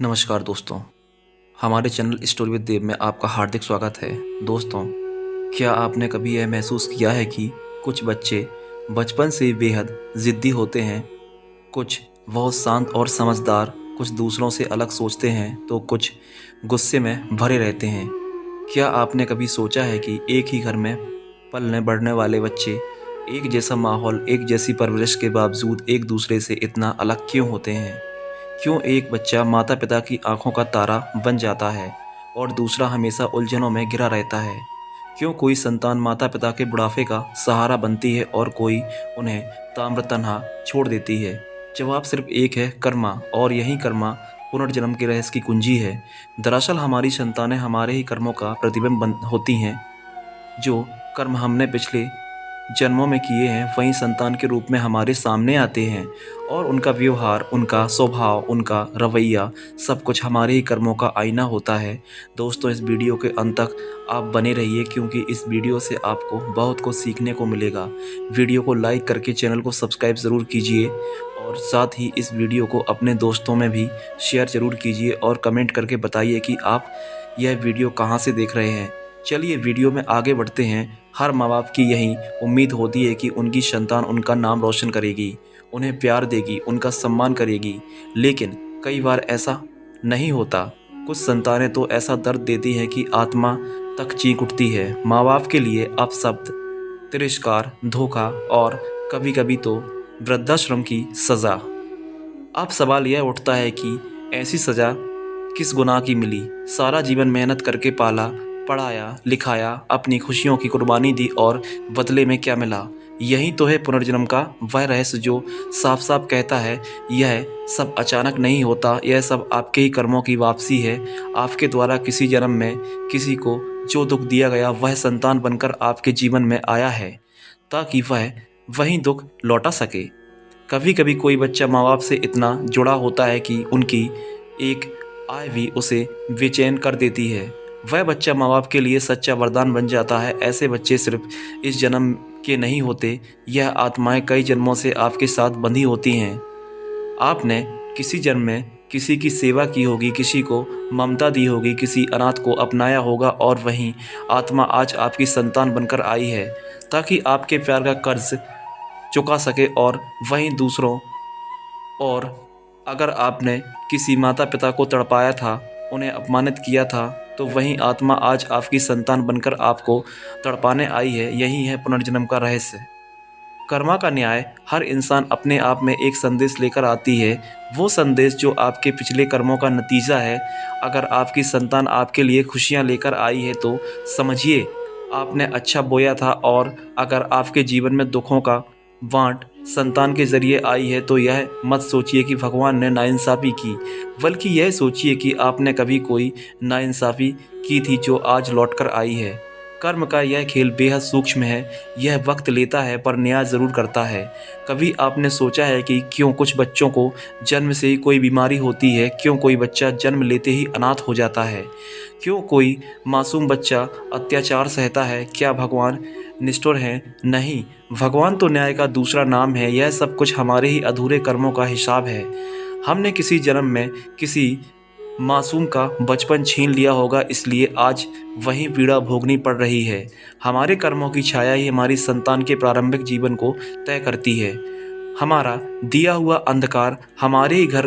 नमस्कार दोस्तों, हमारे चैनल स्टोरी विद देव में आपका हार्दिक स्वागत है। दोस्तों, क्या आपने कभी यह महसूस किया है कि कुछ बच्चे बचपन से बेहद ज़िद्दी होते हैं? कुछ बहुत शांत और समझदार, कुछ दूसरों से अलग सोचते हैं, तो कुछ गुस्से में भरे रहते हैं। क्या आपने कभी सोचा है कि एक ही घर में पलने बढ़ने वाले बच्चे एक जैसा माहौल, एक जैसी परवरिश के बावजूद एक दूसरे से इतना अलग क्यों होते हैं? क्यों एक बच्चा माता-पिता की आँखों का तारा बन जाता है और दूसरा हमेशा उलझनों में घिरा रहता है? क्यों कोई संतान माता-पिता के बुढ़ापे का सहारा बनती है और कोई उन्हें ताम्रतन्हा छोड़ देती है? जवाब सिर्फ एक है, कर्मा। और यही कर्मा पुनर्जन्म के रहस्य की कुंजी है। दरअसल हमारी संतानें हमारे ही कर्मों का प्रतिबिंब होती हैं। जो कर्म हमने पिछले जन्मों में किए हैं, वही संतान के रूप में हमारे सामने आते हैं और उनका व्यवहार, उनका स्वभाव, उनका रवैया, सब कुछ हमारे ही कर्मों का आईना होता है। दोस्तों, इस वीडियो के अंत तक आप बने रहिए, क्योंकि इस वीडियो से आपको बहुत कुछ सीखने को मिलेगा। वीडियो को लाइक करके चैनल को सब्सक्राइब ज़रूर कीजिए और साथ ही इस वीडियो को अपने दोस्तों में भी शेयर ज़रूर कीजिए और कमेंट करके बताइए कि आप यह वीडियो कहाँ से देख रहे हैं। चलिए वीडियो में आगे बढ़ते हैं। हर माँ बाप की यही उम्मीद होती है कि उनकी संतान उनका नाम रोशन करेगी, उन्हें प्यार देगी, उनका सम्मान करेगी। लेकिन कई बार ऐसा नहीं होता। कुछ संतानें तो ऐसा दर्द देती हैं कि आत्मा तक चीख उठती है। माँ बाप के लिए अपशब्द, तिरस्कार, धोखा और कभी-कभी तो वृद्धाश्रम की सज़ा। अब सवाल यह उठता है कि ऐसी सज़ा किस गुनाह की मिली? सारा जीवन मेहनत करके पाला, पढ़ाया, लिखाया, अपनी खुशियों की कुर्बानी दी और बदले में क्या मिला? यही तो है पुनर्जन्म का वह रहस्य जो साफ-साफ कहता है, यह सब अचानक नहीं होता, यह सब आपके ही कर्मों की वापसी है। आपके द्वारा किसी जन्म में किसी को जो दुःख दिया गया, वह संतान बनकर आपके जीवन में आया है, ताकि वह वही दुःख लौटा सके। कभी-कभी कोई बच्चा माँ-बाप से इतना जुड़ा होता है कि उनकी एक आय भी उसे बेचैन कर देती है। वह बच्चा माँ-बाप के लिए सच्चा वरदान बन जाता है। ऐसे बच्चे सिर्फ इस जन्म के नहीं होते, यह आत्माएं कई जन्मों से आपके साथ बंधी होती हैं। आपने किसी जन्म में किसी की सेवा की होगी, किसी को ममता दी होगी, किसी अनाथ को अपनाया होगा और वही आत्मा आज आपकी संतान बनकर आई है, ताकि आपके प्यार का कर्ज चुका सके। और वहीं दूसरों और अगर आपने किसी माता-पिता को तड़पाया था, उन्हें अपमानित किया था, तो वही आत्मा आज आपकी संतान बनकर आपको तड़पाने आई है। यही है पुनर्जन्म का रहस्य। कर्मा का न्याय हर इंसान अपने आप में एक संदेश लेकर आती है, वो संदेश जो आपके पिछले कर्मों का नतीजा है। अगर आपकी संतान आपके लिए खुशियाँ लेकर आई है, तो समझिए आपने अच्छा बोया था, और अगर आपके जीवन में दुखों का वांट संतान के ज़रिए आई है, तो यह मत सोचिए कि भगवान ने नाइंसाफ़ी की, बल्कि यह सोचिए कि आपने कभी कोई नाइंसाफ़ी की थी जो आज लौट कर आई है। कर्म का यह खेल बेहद सूक्ष्म है, यह वक्त लेता है पर न्याय ज़रूर करता है। कभी आपने सोचा है कि क्यों कुछ बच्चों को जन्म से ही कोई बीमारी होती है? क्यों कोई बच्चा जन्म लेते ही अनाथ हो जाता है? क्यों कोई मासूम बच्चा अत्याचार सहता है? क्या भगवान निष्ठुर हैं? नहीं, भगवान तो न्याय का दूसरा नाम है। यह सब कुछ हमारे ही अधूरे कर्मों का हिसाब है। हमने किसी जन्म में किसी मासूम का बचपन छीन लिया होगा, इसलिए आज वही पीड़ा भोगनी पड़ रही है। हमारे कर्मों की छाया ही हमारी संतान के प्रारंभिक जीवन को तय करती है। हमारा दिया हुआ अंधकार हमारे ही घर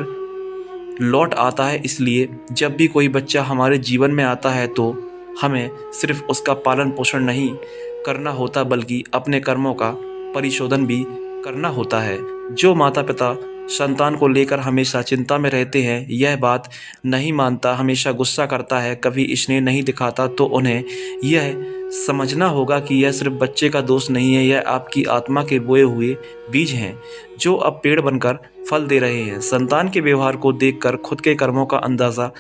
लौट आता है। इसलिए जब भी कोई बच्चा हमारे जीवन में आता है, तो हमें सिर्फ उसका पालन पोषण नहीं करना होता, बल्कि अपने कर्मों का परिशोधन भी करना होता है। जो माता पिता संतान को लेकर हमेशा चिंता में रहते हैं, यह बात नहीं मानता, हमेशा गुस्सा करता है, कभी स्नेह नहीं दिखाता, तो उन्हें यह समझना होगा कि यह सिर्फ बच्चे का दोष नहीं है, यह आपकी आत्मा के बोए हुए बीज हैं, जो अब पेड़ बनकर फल दे रहे हैं। संतान के व्यवहार को देखकर खुद के कर्मों का अंदाज़ा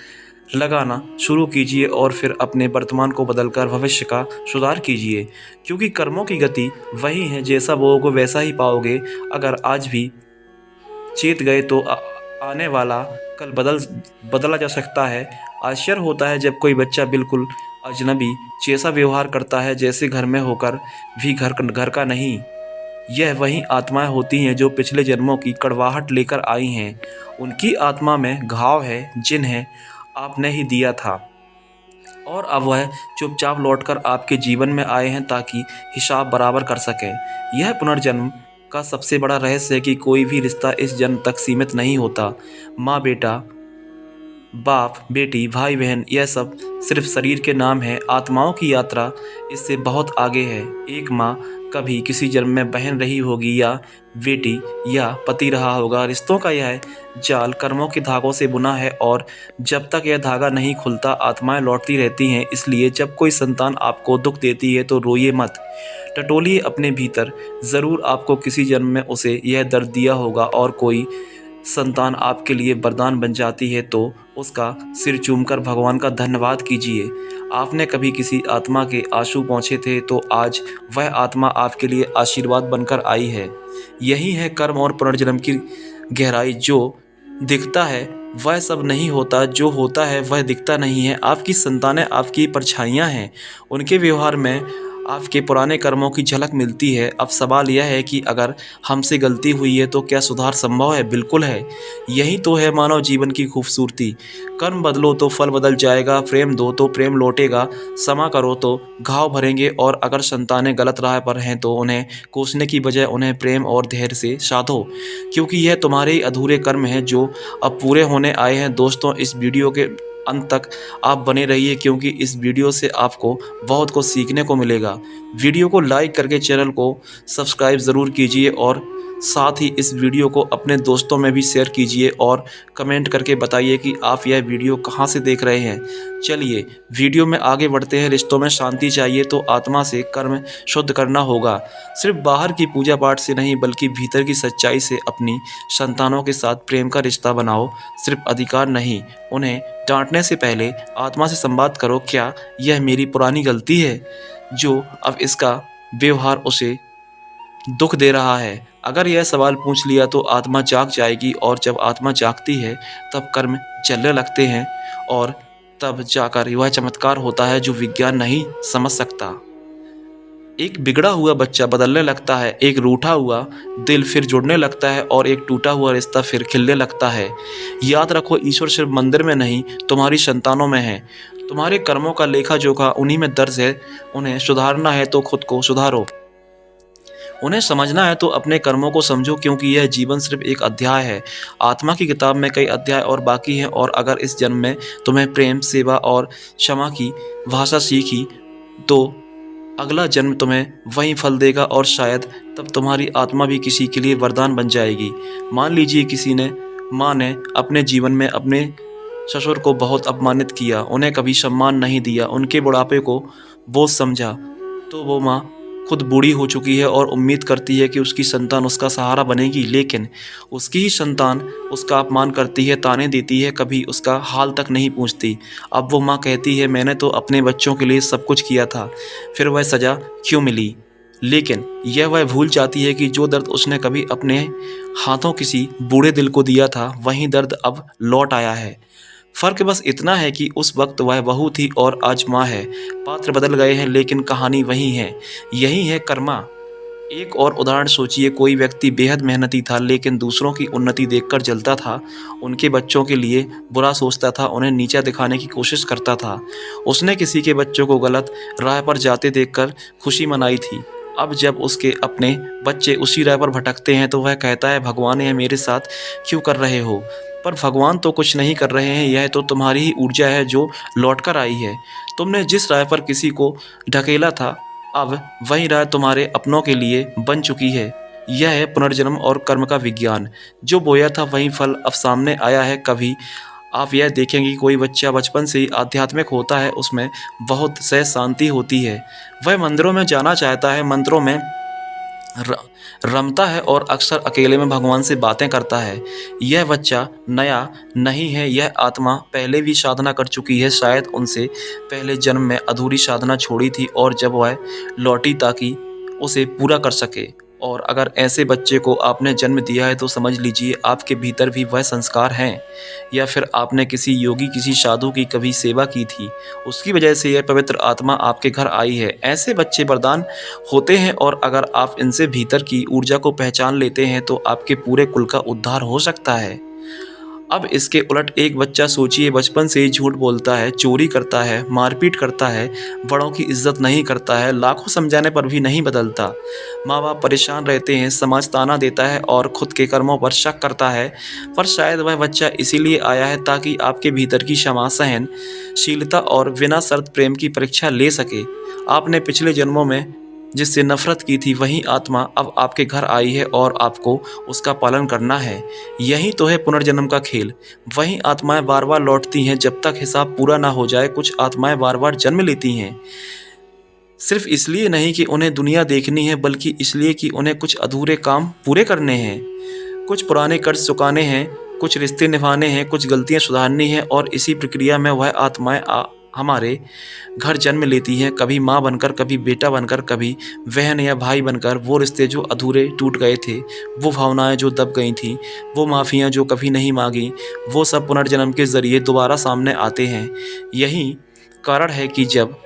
लगाना शुरू कीजिए और फिर अपने वर्तमान को बदलकर भविष्य का सुधार कीजिए, क्योंकि कर्मों की गति वही है, जैसा बोओगे वैसा ही पाओगे। अगर आज भी चेत गए, तो आने वाला कल बदला जा सकता है। आश्चर्य होता है जब कोई बच्चा बिल्कुल अजनबी जैसा व्यवहार करता है, जैसे घर में होकर भी घर का नहीं। यह वही आत्माएं होती हैं जो पिछले जन्मों की कड़वाहट लेकर आई हैं। उनकी आत्मा में घाव है जिन्हें आपने ही दिया था और अब वह चुपचाप लौटकर आपके जीवन में आए हैं ताकि हिसाब बराबर कर सकें। यह पुनर्जन्म का सबसे बड़ा रहस्य है कि कोई भी रिश्ता इस जन्म तक सीमित नहीं होता। माँ बेटा, बाप बेटी, भाई बहन, यह सब सिर्फ शरीर के नाम है। आत्माओं की यात्रा इससे बहुत आगे है। एक माँ कभी किसी जन्म में बहन रही होगी या बेटी या पति रहा होगा। रिश्तों का यह जाल कर्मों के धागों से बुना है और जब तक यह धागा नहीं खुलता आत्माएं लौटती रहती हैं। इसलिए जब कोई संतान आपको दुख देती है तो रोइए मत, टटोलिए अपने भीतर। ज़रूर आपको किसी जन्म में उसे यह दर्द दिया होगा और कोई संतान आपके लिए वरदान बन जाती है तो उसका सिर चूमकर भगवान का धन्यवाद कीजिए। आपने कभी किसी आत्मा के आंसू पहुँचे थे तो आज वह आत्मा आपके लिए आशीर्वाद बनकर आई है। यही है कर्म और पुनर्जन्म की गहराई। जो दिखता है वह सब नहीं होता, जो होता है वह दिखता नहीं है। आपकी संतानें आपकी परछाइयाँ हैं, उनके व्यवहार में आपके पुराने कर्मों की झलक मिलती है। अब सवाल यह है कि अगर हमसे गलती हुई है तो क्या सुधार संभव है? बिल्कुल है। यही तो है मानव जीवन की खूबसूरती। कर्म बदलो तो फल बदल जाएगा, प्रेम दो तो प्रेम लौटेगा, क्षमा करो तो घाव भरेंगे। और अगर संतानें गलत राह पर हैं तो उन्हें कोसने की बजाय उन्हें प्रेम और धैर्य से साधो, क्योंकि यह तुम्हारे ही अधूरे कर्म हैं जो अब पूरे होने आए हैं। दोस्तों, इस वीडियो के अंत तक आप बने रहिए क्योंकि इस वीडियो से आपको बहुत कुछ सीखने को मिलेगा। वीडियो को लाइक करके चैनल को सब्सक्राइब ज़रूर कीजिए और साथ ही इस वीडियो को अपने दोस्तों में भी शेयर कीजिए और कमेंट करके बताइए कि आप यह वीडियो कहां से देख रहे हैं। चलिए वीडियो में आगे बढ़ते हैं। रिश्तों में शांति चाहिए तो आत्मा से कर्म शुद्ध करना होगा। सिर्फ बाहर की पूजा पाठ से नहीं बल्कि भीतर की सच्चाई से अपनी संतानों के साथ प्रेम का रिश्ता बनाओ। सिर्फ अधिकार नहीं, उन्हें डांटने से पहले आत्मा से संवाद करो, क्या यह मेरी पुरानी गलती है जो अब इसका व्यवहार उसे दुख दे रहा है? अगर यह सवाल पूछ लिया तो आत्मा जाग जाएगी और जब आत्मा जागती है तब कर्म चलने लगते हैं और तब जाकर वह चमत्कार होता है जो विज्ञान नहीं समझ सकता। एक बिगड़ा हुआ बच्चा बदलने लगता है, एक रूठा हुआ दिल फिर जुड़ने लगता है और एक टूटा हुआ रिश्ता फिर खिलने लगता है। याद रखो, ईश्वर सिर्फ मंदिर में नहीं तुम्हारी संतानों में है। तुम्हारे कर्मों का लेखा जोखा उन्हीं में दर्ज है। उन्हें सुधारना है तो खुद को सुधारो, उन्हें समझना है तो अपने कर्मों को समझो, क्योंकि यह जीवन सिर्फ एक अध्याय है। आत्मा की किताब में कई अध्याय और बाकी हैं और अगर इस जन्म में तुम्हें प्रेम, सेवा और क्षमा की भाषा सीखी तो अगला जन्म तुम्हें वही फल देगा और शायद तब तुम्हारी आत्मा भी किसी के लिए वरदान बन जाएगी। मान लीजिए किसी ने माँ ने अपने जीवन में अपने ससुर को बहुत अपमानित किया, उन्हें कभी सम्मान नहीं दिया, उनके बुढ़ापे को बोझ समझा, तो वो माँ खुद बूढ़ी हो चुकी है और उम्मीद करती है कि उसकी संतान उसका सहारा बनेगी, लेकिन उसकी ही संतान उसका अपमान करती है, ताने देती है, कभी उसका हाल तक नहीं पूछती। अब वो माँ कहती है, मैंने तो अपने बच्चों के लिए सब कुछ किया था, फिर वह सज़ा क्यों मिली? लेकिन यह वह भूल जाती है कि जो दर्द उसने कभी अपने हाथों किसी बूढ़े दिल को दिया था वही दर्द अब लौट आया है। फ़र्क बस इतना है कि उस वक्त वह बहू थी और आज माँ है। पात्र बदल गए हैं लेकिन कहानी वही है। यही है कर्मा। एक और उदाहरण सोचिए, कोई व्यक्ति बेहद मेहनती था लेकिन दूसरों की उन्नति देखकर जलता था, उनके बच्चों के लिए बुरा सोचता था, उन्हें नीचा दिखाने की कोशिश करता था। उसने किसी के बच्चों को गलत राह पर जाते देखकर खुशी मनाई थी। अब जब उसके अपने बच्चे उसी राह पर भटकते हैं तो वह कहता है, भगवान यह मेरे साथ क्यों कर रहे हो? पर भगवान तो कुछ नहीं कर रहे हैं, यह तो तुम्हारी ही ऊर्जा है जो लौट कर आई है। तुमने जिस राह पर किसी को ढकेला था अब वही राह तुम्हारे अपनों के लिए बन चुकी है। यह है पुनर्जन्म और कर्म का विज्ञान। जो बोया था वही फल अब सामने आया है। कभी आप यह देखेंगे कि कोई बच्चा बचपन से ही आध्यात्मिक होता है, उसमें बहुत सहज शांति होती है, वह मंदिरों में जाना चाहता है, मंत्रों में रमता है और अक्सर अकेले में भगवान से बातें करता है। यह बच्चा नया नहीं है, यह आत्मा पहले भी साधना कर चुकी है, शायद उनसे पहले जन्म में अधूरी साधना छोड़ी थी और जब वह लौटी ताकि उसे पूरा कर सके और अगर ऐसे बच्चे को आपने जन्म दिया है तो समझ लीजिए आपके भीतर भी वह संस्कार हैं, या फिर आपने किसी योगी किसी साधु की कभी सेवा की थी, उसकी वजह से यह पवित्र आत्मा आपके घर आई है। ऐसे बच्चे वरदान होते हैं और अगर आप इनसे भीतर की ऊर्जा को पहचान लेते हैं तो आपके पूरे कुल का उद्धार हो सकता है। अब इसके उलट एक बच्चा सोचिए बचपन से ही झूठ बोलता है, चोरी करता है, मारपीट करता है, बड़ों की इज्जत नहीं करता है, लाखों समझाने पर भी नहीं बदलता। माँ बाप परेशान रहते हैं, समाज ताना देता है और खुद के कर्मों पर शक करता है। पर शायद वह बच्चा इसीलिए आया है ताकि आपके भीतर की क्षमा, सहनशीलता और बिना शर्त प्रेम की परीक्षा ले सके। आपने पिछले जन्मों में जिससे नफरत की थी वही आत्मा अब आपके घर आई है और आपको उसका पालन करना है। यही तो है पुनर्जन्म का खेल। वही आत्माएं बार बार लौटती हैं जब तक हिसाब पूरा ना हो जाए। कुछ आत्माएं बार बार जन्म लेती हैं, सिर्फ इसलिए नहीं कि उन्हें दुनिया देखनी है, बल्कि इसलिए कि उन्हें कुछ अधूरे काम पूरे करने हैं, कुछ पुराने कर्ज चुकाने हैं, कुछ रिश्ते निभाने हैं, कुछ गलतियां सुधारनी हैं। और इसी प्रक्रिया में वह आत्माएं हमारे घर जन्म लेती हैं, कभी माँ बनकर, कभी बेटा बनकर, कभी बहन या भाई बनकर। वो रिश्ते जो अधूरे टूट गए थे, वो भावनाएं जो दब गई थीं, वो माफ़ियाँ जो कभी नहीं मांगी, वो सब पुनर्जन्म के ज़रिए दोबारा सामने आते हैं। यही कारण है कि जब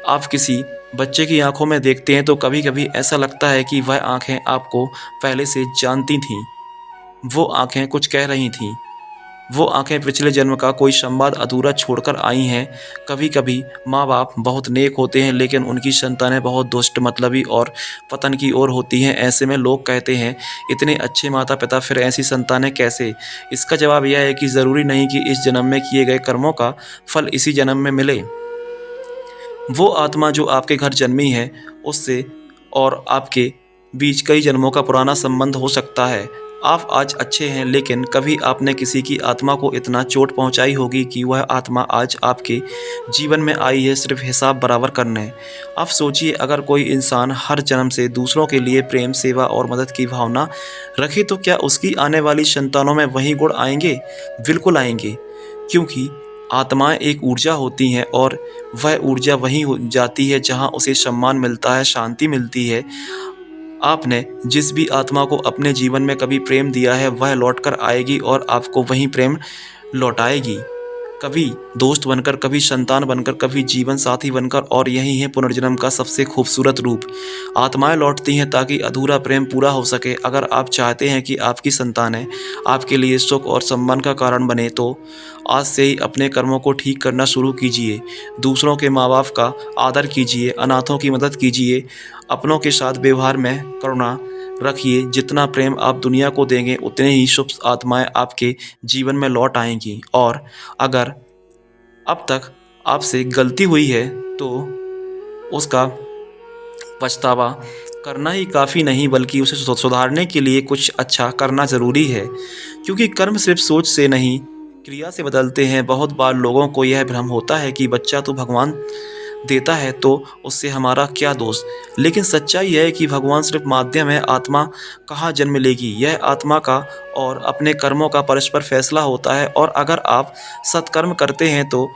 आप किसी बच्चे की आंखों में देखते हैं तो कभी कभी ऐसा लगता है कि वह आंखें आपको पहले से जानती थीं। वो आंखें कुछ कह रही थीं। वो आंखें पिछले जन्म का कोई संवाद अधूरा छोड़कर आई हैं। कभी कभी माँ बाप बहुत नेक होते हैं लेकिन उनकी संतानें बहुत दुष्ट, मतलबी और पतन की ओर होती हैं। ऐसे में लोग कहते हैं इतने अच्छे माता पिता फिर ऐसी संतानें कैसे। इसका जवाब यह है कि ज़रूरी नहीं कि इस जन्म में किए गए कर्मों का फल इसी जन्म में मिले। वो आत्मा जो आपके घर जन्मी है, उससे और आपके बीच कई जन्मों का पुराना संबंध हो सकता है। आप आज अच्छे हैं लेकिन कभी आपने किसी की आत्मा को इतना चोट पहुंचाई होगी कि वह आत्मा आज आपके जीवन में आई है सिर्फ हिसाब बराबर करने। आप सोचिए अगर कोई इंसान हर जन्म से दूसरों के लिए प्रेम, सेवा और मदद की भावना रखे तो क्या उसकी आने वाली संतानों में वही गुण आएंगे? बिल्कुल आएंगे, क्योंकि आत्माएं एक ऊर्जा होती हैं और वह ऊर्जा वहीं हो जाती है जहां उसे सम्मान मिलता है, शांति मिलती है। आपने जिस भी आत्मा को अपने जीवन में कभी प्रेम दिया है वह लौटकर आएगी और आपको वही प्रेम लौटाएगी, कभी दोस्त बनकर, कभी संतान बनकर, कभी जीवन साथी बनकर। और यही है पुनर्जन्म का सबसे खूबसूरत रूप। आत्माएं लौटती हैं ताकि अधूरा प्रेम पूरा हो सके। अगर आप चाहते हैं कि आपकी संतानें आपके लिए सुख और सम्मान का कारण बने तो आज से ही अपने कर्मों को ठीक करना शुरू कीजिए। दूसरों के माँ बाप का आदर कीजिए, अनाथों की मदद कीजिए, अपनों के साथ व्यवहार में करुणा रखिए। जितना प्रेम आप दुनिया को देंगे उतने ही शुभ आत्माएं आपके जीवन में लौट आएंगी। और अगर अब तक आपसे गलती हुई है तो उसका पछतावा करना ही काफ़ी नहीं, बल्कि उसे सुधारने के लिए कुछ अच्छा करना ज़रूरी है। क्योंकि कर्म सिर्फ सोच से नहीं, क्रिया से बदलते हैं। बहुत बार लोगों को यह भ्रम होता है कि बच्चा तो भगवान देता है तो उससे हमारा क्या दोष। लेकिन सच्चाई यह है कि भगवान सिर्फ माध्यम है। आत्मा कहाँ जन्म लेगी, यह आत्मा का और अपने कर्मों का परस्पर फैसला होता है। और अगर आप सत्कर्म करते हैं तो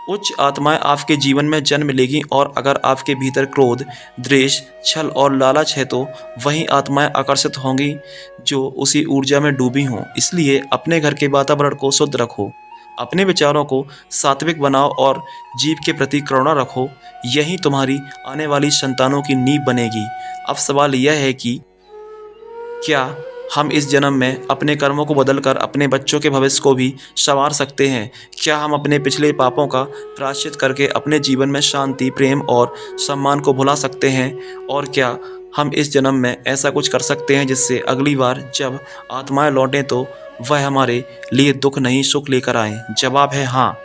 उच्च आत्माएं आपके जीवन में जन्म लेगी, और अगर आपके भीतर क्रोध, द्वेष, छल और लालच है तो वही आत्माएं आकर्षित होंगी जो उसी ऊर्जा में डूबी हों। इसलिए अपने घर के वातावरण को शुद्ध रखो, अपने विचारों को सात्विक बनाओ और जीव के प्रति करुणा रखो। यही तुम्हारी आने वाली संतानों की नींव बनेगी। अब सवाल यह है कि क्या हम इस जन्म में अपने कर्मों को बदलकर अपने बच्चों के भविष्य को भी संवार सकते हैं? क्या हम अपने पिछले पापों का प्रायश्चित करके अपने जीवन में शांति, प्रेम और सम्मान को भुला सकते हैं? और क्या हम इस जन्म में ऐसा कुछ कर सकते हैं जिससे अगली बार जब आत्माएं लौटें तो वह हमारे लिए दुख नहीं, सुख लेकर आए? जवाब है हाँ,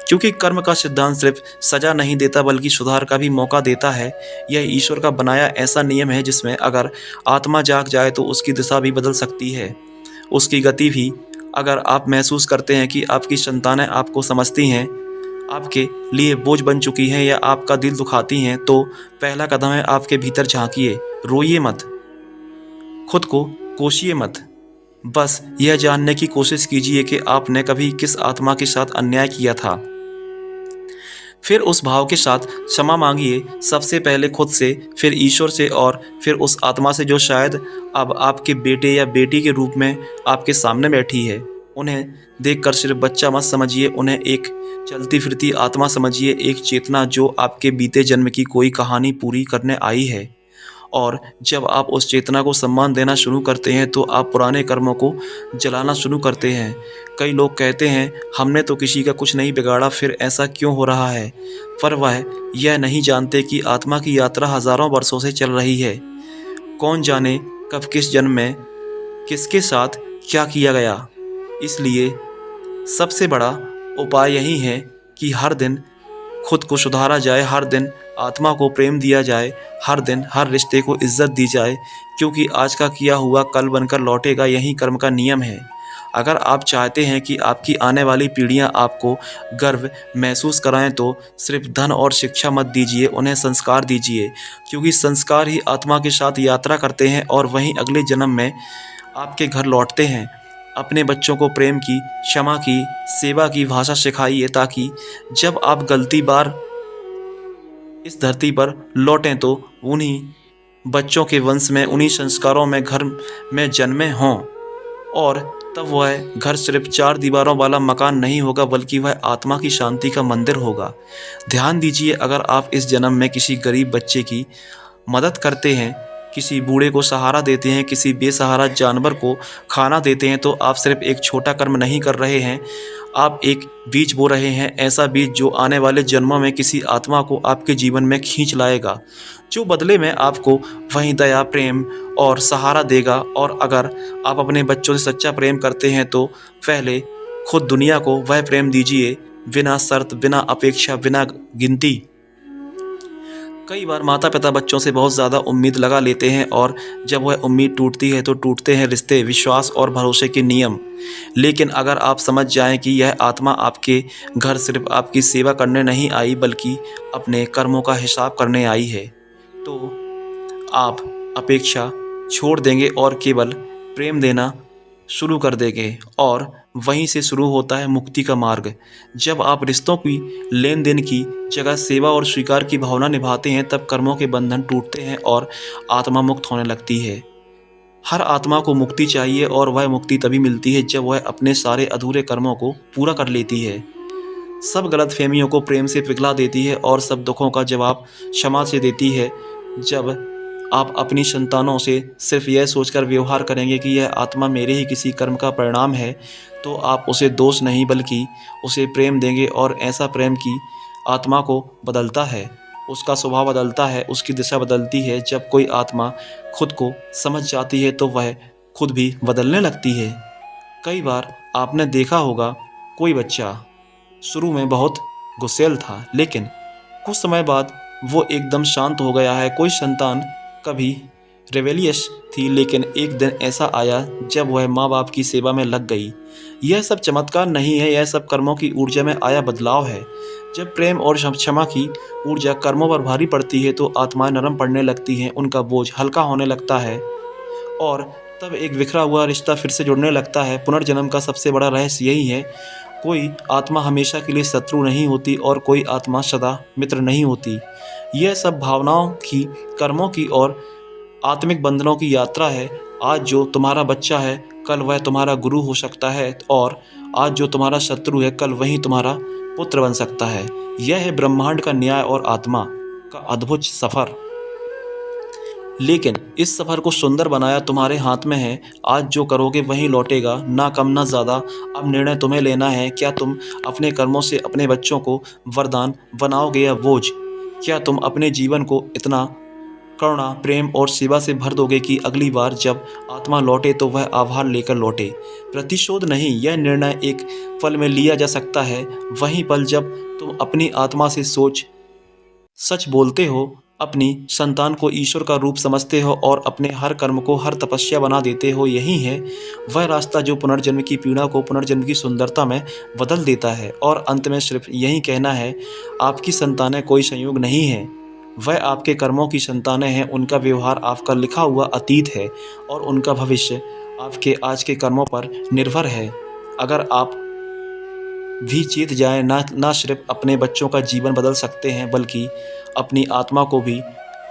क्योंकि कर्म का सिद्धांत सिर्फ सजा नहीं देता बल्कि सुधार का भी मौका देता है। यह ईश्वर का बनाया ऐसा नियम है जिसमें अगर आत्मा जाग जाए तो उसकी दिशा भी बदल सकती है, उसकी गति भी। अगर आप महसूस करते हैं कि आपकी संतानें आपको समझती हैं, आपके लिए बोझ बन चुकी हैं या आपका दिल दुखाती हैं, तो पहला कदम है आपके भीतर झांकिए। रोइए मत, खुद को कोसिए मत, बस यह जानने की कोशिश कीजिए कि आपने कभी किस आत्मा के साथ अन्याय किया था। फिर उस भाव के साथ क्षमा मांगिए, सबसे पहले खुद से, फिर ईश्वर से और फिर उस आत्मा से जो शायद अब आपके बेटे या बेटी के रूप में आपके सामने बैठी है। उन्हें देखकर सिर्फ बच्चा मत समझिए, उन्हें एक चलती फिरती आत्मा समझिए, एक चेतना जो आपके बीते जन्म की कोई कहानी पूरी करने आई है। और जब आप उस चेतना को सम्मान देना शुरू करते हैं तो आप पुराने कर्मों को जलाना शुरू करते हैं। कई लोग कहते हैं हमने तो किसी का कुछ नहीं बिगाड़ा, फिर ऐसा क्यों हो रहा है? पर वह यह नहीं जानते कि आत्मा की यात्रा हजारों वर्षों से चल रही है। कौन जाने कब किस जन्म में किसके साथ क्या किया गया। इसलिए सबसे बड़ा उपाय यही है कि हर दिन खुद को सुधारा जाए, हर दिन आत्मा को प्रेम दिया जाए, हर दिन हर रिश्ते को इज्जत दी जाए, क्योंकि आज का किया हुआ कल बनकर लौटेगा, यही कर्म का नियम है। अगर आप चाहते हैं कि आपकी आने वाली पीढ़ियां आपको गर्व महसूस कराएं तो सिर्फ धन और शिक्षा मत दीजिए, उन्हें संस्कार दीजिए, क्योंकि संस्कार ही आत्मा के साथ यात्रा करते हैं और वहीं अगले जन्म में आपके घर लौटते हैं। अपने बच्चों को प्रेम की, क्षमा की, सेवा की भाषा सिखाइए, ताकि जब आप गलती बार इस धरती पर लौटें तो उन्हीं बच्चों के वंश में, उन्हीं संस्कारों में घर में जन्मे हों। और तब वह घर सिर्फ 4 दीवारों वाला मकान नहीं होगा, बल्कि वह आत्मा की शांति का मंदिर होगा। ध्यान दीजिए, अगर आप इस जन्म में किसी गरीब बच्चे की मदद करते हैं, किसी बूढ़े को सहारा देते हैं, किसी बेसहारा जानवर को खाना देते हैं, तो आप सिर्फ एक छोटा कर्म नहीं कर रहे हैं, आप एक बीज बो रहे हैं, ऐसा बीज जो आने वाले जन्मों में किसी आत्मा को आपके जीवन में खींच लाएगा, जो बदले में आपको वहीं दया, प्रेम और सहारा देगा। और अगर आप अपने बच्चों से सच्चा प्रेम करते हैं तो पहले खुद दुनिया को वह प्रेम दीजिए, बिना शर्त, बिना अपेक्षा, बिना गिनती। कई बार माता पिता बच्चों से बहुत ज़्यादा उम्मीद लगा लेते हैं और जब वह उम्मीद टूटती है तो टूटते हैं रिश्ते, विश्वास और भरोसे के नियम। लेकिन अगर आप समझ जाएं कि यह आत्मा आपके घर सिर्फ आपकी सेवा करने नहीं आई, बल्कि अपने कर्मों का हिसाब करने आई है, तो आप अपेक्षा छोड़ देंगे और केवल प्रेम देना शुरू कर देंगे। और वहीं से शुरू होता है मुक्ति का मार्ग। जब आप रिश्तों की, लेन देन की जगह सेवा और स्वीकार की भावना निभाते हैं, तब कर्मों के बंधन टूटते हैं और आत्मा मुक्त होने लगती है। हर आत्मा को मुक्ति चाहिए और वह मुक्ति तभी मिलती है जब वह अपने सारे अधूरे कर्मों को पूरा कर लेती है, सब गलतफहमियों को प्रेम से पिघला देती है और सब दुखों का जवाब क्षमा से देती है। जब आप अपनी संतानों से सिर्फ यह सोचकर व्यवहार करेंगे कि यह आत्मा मेरे ही किसी कर्म का परिणाम है, तो आप उसे दोष नहीं बल्कि उसे प्रेम देंगे। और ऐसा प्रेम की आत्मा को बदलता है, उसका स्वभाव बदलता है, उसकी दिशा बदलती है। जब कोई आत्मा खुद को समझ जाती है तो वह खुद भी बदलने लगती है। कई बार आपने देखा होगा, कोई बच्चा शुरू में बहुत गुस्सैल था, लेकिन कुछ समय बाद वो एकदम शांत हो गया है। कोई संतान कभी रेबेलियस थी, लेकिन एक दिन ऐसा आया जब वह माँ बाप की सेवा में लग गई। यह सब चमत्कार नहीं है, यह सब कर्मों की ऊर्जा में आया बदलाव है। जब प्रेम और क्षमा की ऊर्जा कर्मों पर भारी पड़ती है तो आत्माएं नरम पड़ने लगती हैं, उनका बोझ हल्का होने लगता है और तब एक बिखरा हुआ रिश्ता फिर से जुड़ने लगता है। पुनर्जन्म का सबसे बड़ा रहस्य यही है, कोई आत्मा हमेशा के लिए शत्रु नहीं होती और कोई आत्मा सदा मित्र नहीं होती। यह सब भावनाओं की, कर्मों की और आत्मिक बंधनों की यात्रा है। आज जो तुम्हारा बच्चा है, कल वह तुम्हारा गुरु हो सकता है, और आज जो तुम्हारा शत्रु है, कल वही तुम्हारा पुत्र बन सकता है। यह है ब्रह्मांड का न्याय और आत्मा का अद्भुत सफ़र। लेकिन इस सफ़र को सुंदर बनाया तुम्हारे हाथ में है। आज जो करोगे वही लौटेगा, ना कम ना ज़्यादा। अब निर्णय तुम्हें लेना है, क्या तुम अपने कर्मों से अपने बच्चों को वरदान बनाओगे या बोझ? क्या तुम अपने जीवन को इतना करुणा, प्रेम और सेवा से भर दोगे कि अगली बार जब आत्मा लौटे तो वह आभार लेकर लौटे, प्रतिशोध नहीं? यह निर्णय एक पल में लिया जा सकता है, वही पल जब तुम अपनी आत्मा से सच बोलते हो, अपनी संतान को ईश्वर का रूप समझते हो और अपने हर कर्म को हर तपस्या बना देते हो। यही है वह रास्ता जो पुनर्जन्म की पीड़ा को पुनर्जन्म की सुंदरता में बदल देता है। और अंत में सिर्फ यही कहना है, आपकी संतानें कोई संयोग नहीं है, वह आपके कर्मों की संतानें हैं। उनका व्यवहार आपका लिखा हुआ अतीत है और उनका भविष्य आपके आज के कर्मों पर निर्भर है। अगर आप भी जीत जाएं, ना सिर्फ अपने बच्चों का जीवन बदल सकते हैं बल्कि अपनी आत्मा को भी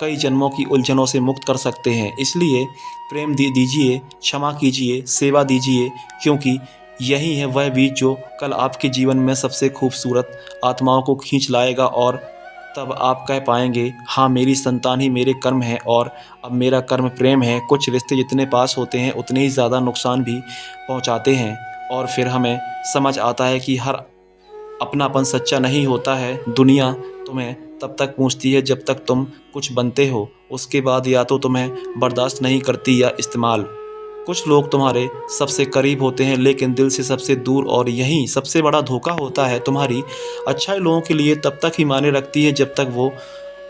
कई जन्मों की उलझनों से मुक्त कर सकते हैं। इसलिए प्रेम दीजिए, क्षमा कीजिए, सेवा दीजिए, क्योंकि यही है वह बीज जो कल आपके जीवन में सबसे खूबसूरत आत्माओं को खींच लाएगा और तब आप कह पाएंगे, हाँ मेरी संतान ही मेरे कर्म है और अब मेरा कर्म प्रेम है। कुछ रिश्ते जितने पास होते हैं उतने ही ज़्यादा नुकसान भी पहुंचाते हैं और फिर हमें समझ आता है कि हर अपनापन सच्चा नहीं होता है। दुनिया तुम्हें तब तक पूछती है जब तक तुम कुछ बनते हो, उसके बाद या तो तुम्हें बर्दाश्त नहीं करती या इस्तेमाल। कुछ लोग तुम्हारे सबसे करीब होते हैं लेकिन दिल से सबसे दूर, और यही सबसे बड़ा धोखा होता है। तुम्हारी अच्छाई लोगों के लिए तब तक ही मायने रखती है जब तक वो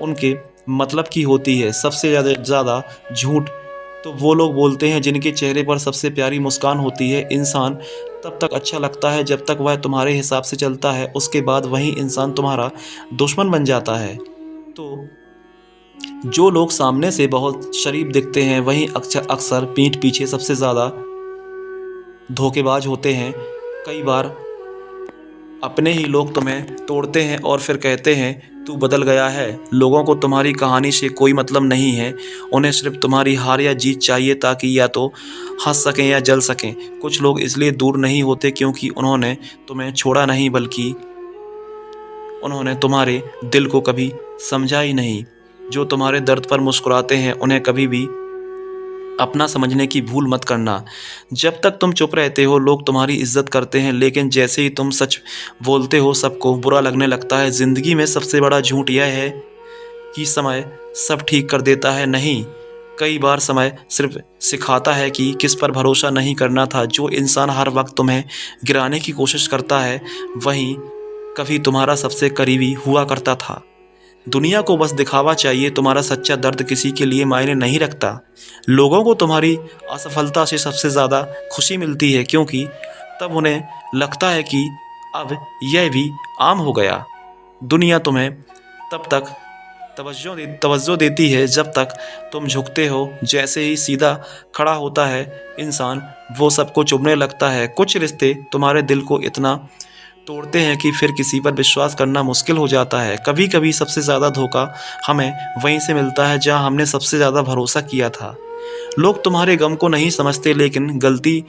उनके मतलब की होती है। सबसे ज़्यादा झूठ तो वो लोग बोलते हैं जिनके चेहरे पर सबसे प्यारी मुस्कान होती है। इंसान तब तक अच्छा लगता है जब तक वह तुम्हारे हिसाब से चलता है, उसके बाद वही इंसान तुम्हारा दुश्मन बन जाता है। तो जो लोग सामने से बहुत शरीफ दिखते हैं वही अक्सर पीठ पीछे सबसे ज़्यादा धोखेबाज होते हैं। कई बार अपने ही लोग तुम्हें तोड़ते हैं और फिर कहते हैं तू बदल गया है। लोगों को तुम्हारी कहानी से कोई मतलब नहीं है, उन्हें सिर्फ तुम्हारी हार या जीत चाहिए ताकि या तो हंस सकें या जल सकें। कुछ लोग इसलिए दूर नहीं होते क्योंकि उन्होंने तुम्हें छोड़ा नहीं, बल्कि उन्होंने तुम्हारे दिल को कभी समझा ही नहीं। जो तुम्हारे दर्द पर मुस्कुराते हैं उन्हें कभी भी अपना समझने की भूल मत करना। जब तक तुम चुप रहते हो लोग तुम्हारी इज्जत करते हैं, लेकिन जैसे ही तुम सच बोलते हो सबको बुरा लगने लगता है। ज़िंदगी में सबसे बड़ा झूठ यह है कि समय सब ठीक कर देता है। नहीं, कई बार समय सिर्फ सिखाता है कि किस पर भरोसा नहीं करना था। जो इंसान हर वक्त तुम्हें गिराने की कोशिश करता है वहीं कभी तुम्हारा सबसे करीबी हुआ करता था। दुनिया को बस दिखावा चाहिए, तुम्हारा सच्चा दर्द किसी के लिए मायने नहीं रखता। लोगों को तुम्हारी असफलता से सबसे ज़्यादा खुशी मिलती है क्योंकि तब उन्हें लगता है कि अब यह भी आम हो गया। दुनिया तुम्हें तब तक तवज्जो देती है जब तक तुम झुकते हो। जैसे ही सीधा खड़ा होता है इंसान वो सबको चुभने लगता है। कुछ रिश्ते तुम्हारे दिल को इतना तोड़ते हैं कि फिर किसी पर विश्वास करना मुश्किल हो जाता है। कभी कभी सबसे ज़्यादा धोखा हमें वहीं से मिलता है जहां हमने सबसे ज़्यादा भरोसा किया था। लोग तुम्हारे गम को नहीं समझते, लेकिन गलती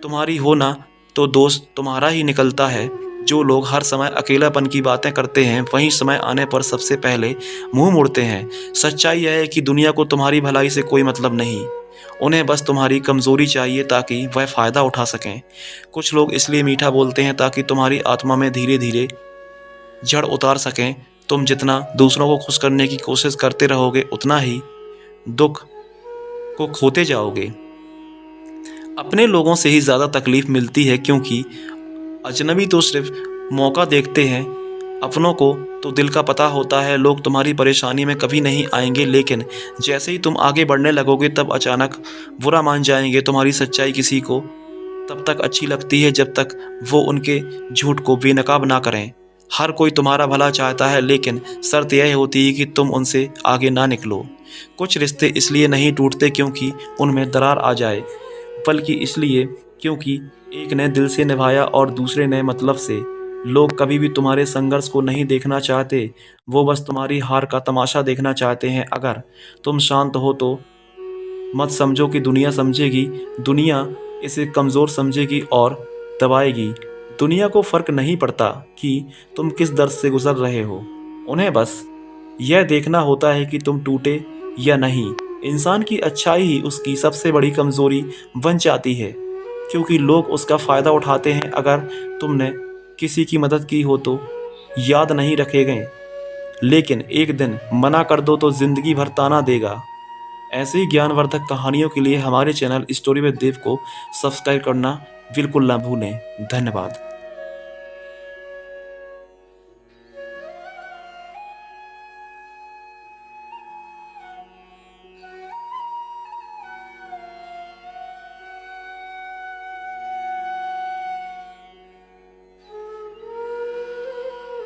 तुम्हारी हो ना तो दोस्त तुम्हारा ही निकलता है। जो लोग हर समय अकेलापन की बातें करते हैं वहीं समय आने पर सबसे पहले मुंह मोड़ते हैं। सच्चाई यह है कि दुनिया को तुम्हारी भलाई से कोई मतलब नहीं, उन्हें बस तुम्हारी कमज़ोरी चाहिए ताकि वह फ़ायदा उठा सकें। कुछ लोग इसलिए मीठा बोलते हैं ताकि तुम्हारी आत्मा में धीरे धीरे जड़ उतार सकें। तुम जितना दूसरों को खुश करने की कोशिश करते रहोगे उतना ही दुख को खोते जाओगे। अपने लोगों से ही ज़्यादा तकलीफ मिलती है क्योंकि अजनबी तो सिर्फ मौका देखते हैं, अपनों को तो दिल का पता होता है। लोग तुम्हारी परेशानी में कभी नहीं आएंगे, लेकिन जैसे ही तुम आगे बढ़ने लगोगे तब अचानक बुरा मान जाएंगे। तुम्हारी सच्चाई किसी को तब तक अच्छी लगती है जब तक वो उनके झूठ को बेनकाब ना करें। हर कोई तुम्हारा भला चाहता है, लेकिन शर्त यह होती है कि तुम उनसे आगे ना निकलो। कुछ रिश्ते इसलिए नहीं टूटते क्योंकि उनमें दरार आ जाए, बल्कि इसलिए क्योंकि एक ने दिल से निभाया और दूसरे ने मतलब से। लोग कभी भी तुम्हारे संघर्ष को नहीं देखना चाहते, वो बस तुम्हारी हार का तमाशा देखना चाहते हैं। अगर तुम शांत हो तो मत समझो कि दुनिया समझेगी, दुनिया इसे कमज़ोर समझेगी और दबाएगी। दुनिया को फ़र्क नहीं पड़ता कि तुम किस दर्द से गुजर रहे हो, उन्हें बस यह देखना होता है कि तुम टूटे या नहीं। इंसान की अच्छाई ही उसकी सबसे बड़ी कमज़ोरी बन जाती है क्योंकि लोग उसका फ़ायदा उठाते हैं। अगर तुमने किसी की मदद की हो तो याद नहीं रखेंगे, लेकिन एक दिन मना कर दो तो ज़िंदगी भर ताना देगा। ऐसे ही ज्ञानवर्धक कहानियों के लिए हमारे चैनल स्टोरी विद देव को सब्सक्राइब करना बिल्कुल ना भूलें। धन्यवाद।